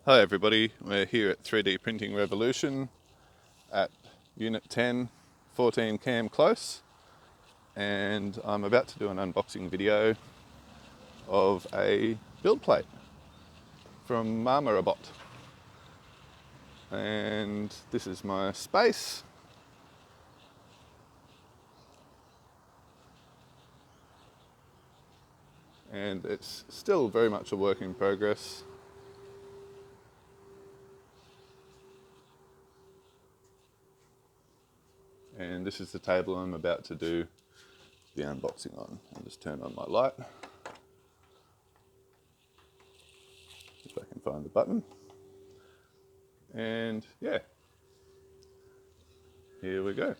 Hi everybody, we're here at 3D Printing Revolution at Unit 10, 14 Cam Close, and I'm about to do an unboxing video of a build plate from Mamorubot. And this is my space. And it's still very much a work in progress. And this is the table I'm about to do the unboxing on. I'll just turn on my light, if I can find the button. And yeah, here we go.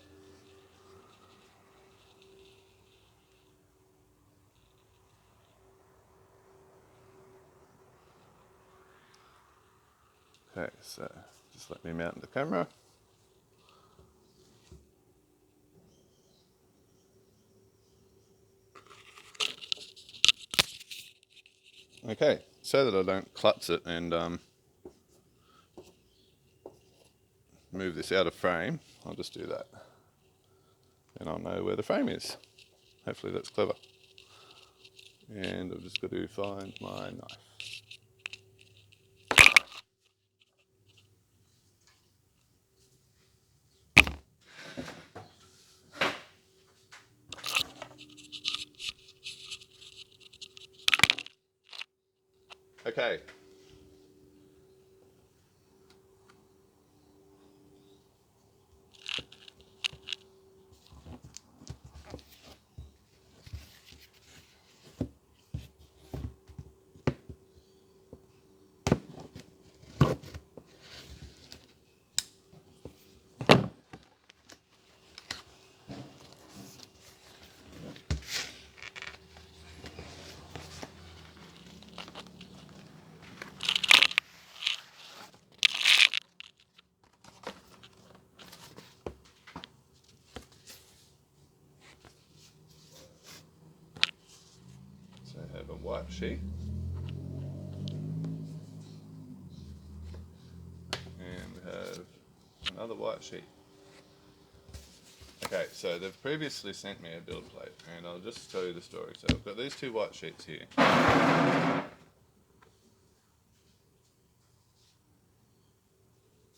Okay, so just let me mount the camera. Okay, so that I don't klutz it and move this out of frame, I'll just do that. And I'll know where the frame is. Hopefully that's clever. And I've just got to find my knife. Okay. So I have a white sheet. And we have another white sheet. Okay, so they've previously sent me a build plate, and I'll just tell you the story. So I've got these two white sheets here.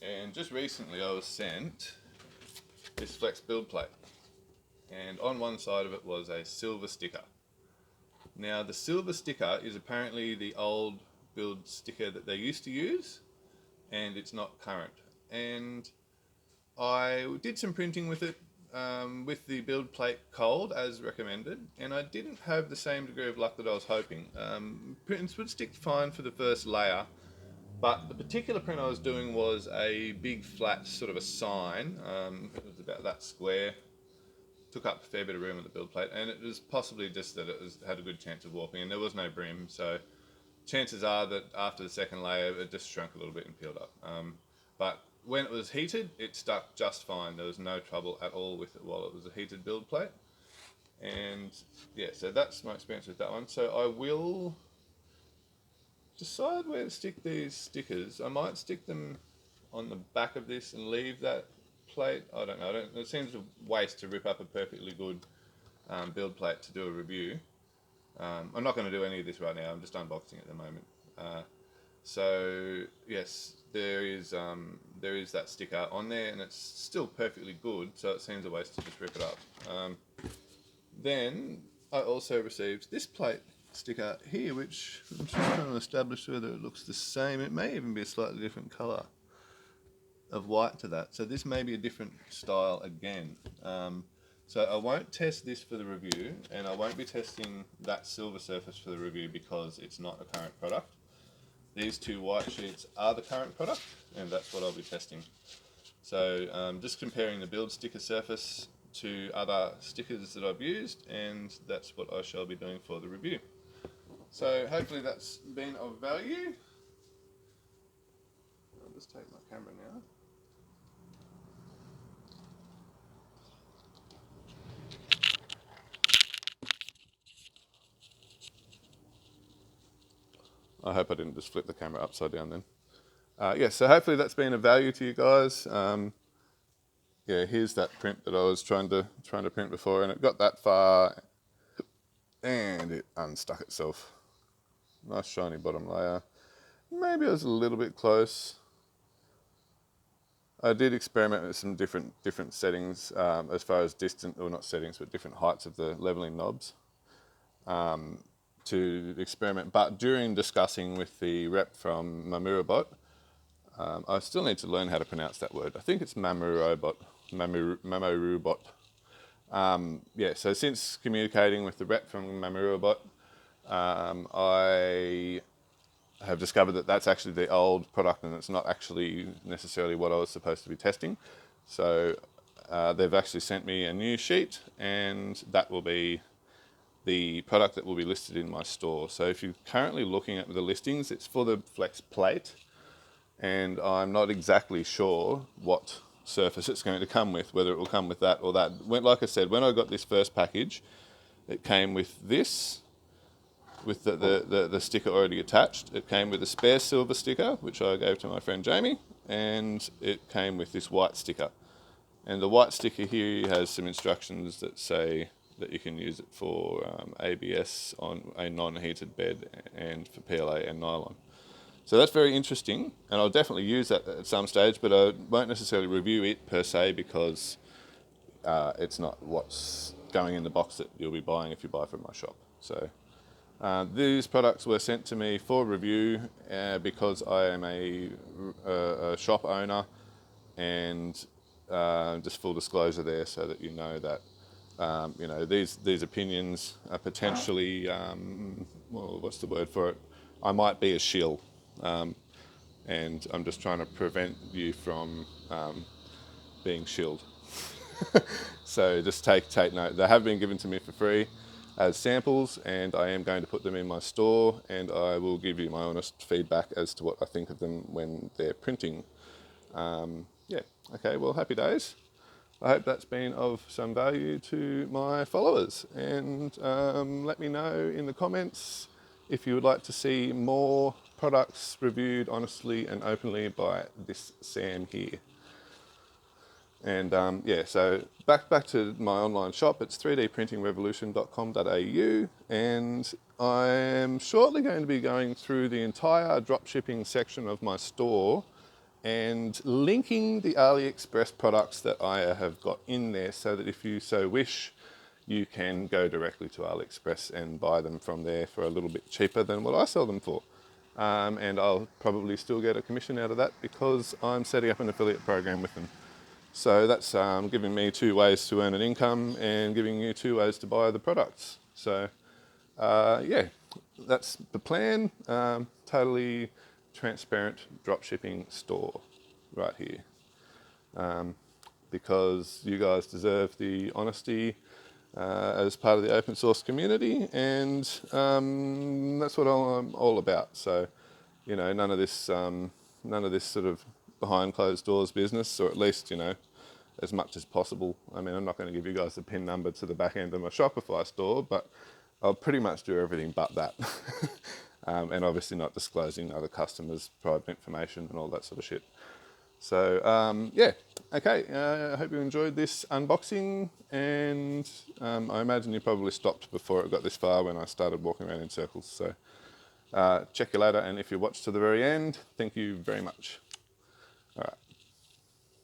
And just recently I was sent this flex build plate. And on one side of it was a silver sticker. Now the silver sticker is apparently the old build sticker that they used to use, and it's not current. And I did some printing with it with the build plate cold as recommended, and I didn't have the same degree of luck that I was hoping. Prints would stick fine for the first layer, but the particular print I was doing was a big flat sort of a sign. It was about that square. Took up a fair bit of room on the build plate, and it was possibly just that it had a good chance of warping, and there was no brim, so chances are that after the second layer it just shrunk a little bit and peeled up. But when it was heated, it stuck just fine. There was no trouble at all with it while it was a heated build plate. And yeah, so that's my experience with that one. So I will decide where to stick these stickers. I might stick them on the back of this and leave that plate. I don't know. It seems a waste to rip up a perfectly good build plate to do a review. I'm not going to do any of this right now. I'm just unboxing at the moment. So yes, there is that sticker on there, and it's still perfectly good. So it seems a waste to just rip it up. Then I also received this plate sticker here, which I'm just trying to establish whether it looks the same. It may even be a slightly different colour of white to that. So this may be a different style again. So I won't test this for the review, and I won't be testing that silver surface for the review because it's not a current product. These two white sheets are the current product, and that's what I'll be testing. So just comparing the build sticker surface to other stickers that I've used, and that's what I shall be doing for the review. So hopefully that's been of value. I'll just take my camera now. I hope I didn't just flip the camera upside down then. Yeah, so hopefully that's been of value to you guys. Yeah, here's that print that I was trying to print before, and it got that far, and it unstuck itself. Nice shiny bottom layer. Maybe I was a little bit close. I did experiment with some different settings as far as distance, or not settings, but different heights of the leveling knobs to experiment. But during discussing with the rep from Mamorubot, I still need to learn how to pronounce that word. I think it's Mamorubot. Mamorubot. Yeah, so since communicating with the rep from Mamorubot, I have discovered that that's actually the old product and it's not actually necessarily what I was supposed to be testing. So they've actually sent me a new sheet, and that will be the product that will be listed in my store. So if you're currently looking at the listings, it's for the Flex Plate, and I'm not exactly sure what surface it's going to come with, whether it will come with that or that. Like I said, when I got this first package, it came with this, with the sticker already attached. It came with a spare silver sticker, which I gave to my friend Jamie, and it came with this white sticker. And the white sticker here has some instructions that say that you can use it for ABS on a non-heated bed and for PLA and nylon. So that's very interesting, and I'll definitely use that at some stage, but I won't necessarily review it per se because it's not what's going in the box that you'll be buying if you buy from my shop. So these products were sent to me for review because I am a shop owner, and just full disclosure there so that you know that these opinions are potentially, well, what's the word for it? I might be a shill. And I'm just trying to prevent you from being shilled. So just take note. They have been given to me for free as samples, and I am going to put them in my store, and I will give you my honest feedback as to what I think of them when they're printing. Yeah, okay, well, happy days. I hope that's been of some value to my followers, and let me know in the comments if you would like to see more products reviewed honestly and openly by this Sam here. And yeah, so back to my online shop. It's 3dprintingrevolution.com.au, and I am shortly going to be going through the entire dropshipping section of my store and linking the AliExpress products that I have got in there, so that if you so wish, you can go directly to AliExpress and buy them from there for a little bit cheaper than what I sell them for. And I'll probably still get a commission out of that because I'm setting up an affiliate program with them. So that's giving me 2 ways to earn an income and giving you 2 ways to buy the products. So yeah, that's the plan. Totally transparent dropshipping store right here. Because you guys deserve the honesty as part of the open source community, and that's what I'm all about. So, none of this sort of behind closed doors business, or at least, as much as possible. I mean, I'm not going to give you guys the PIN number to the back end of my Shopify store, but I'll pretty much do everything but that. And obviously not disclosing other customers' private information and all that sort of shit. So yeah, okay, I hope you enjoyed this unboxing, and I imagine you probably stopped before it got this far when I started walking around in circles. So check you later, and if you watched to the very end, thank you very much. All right.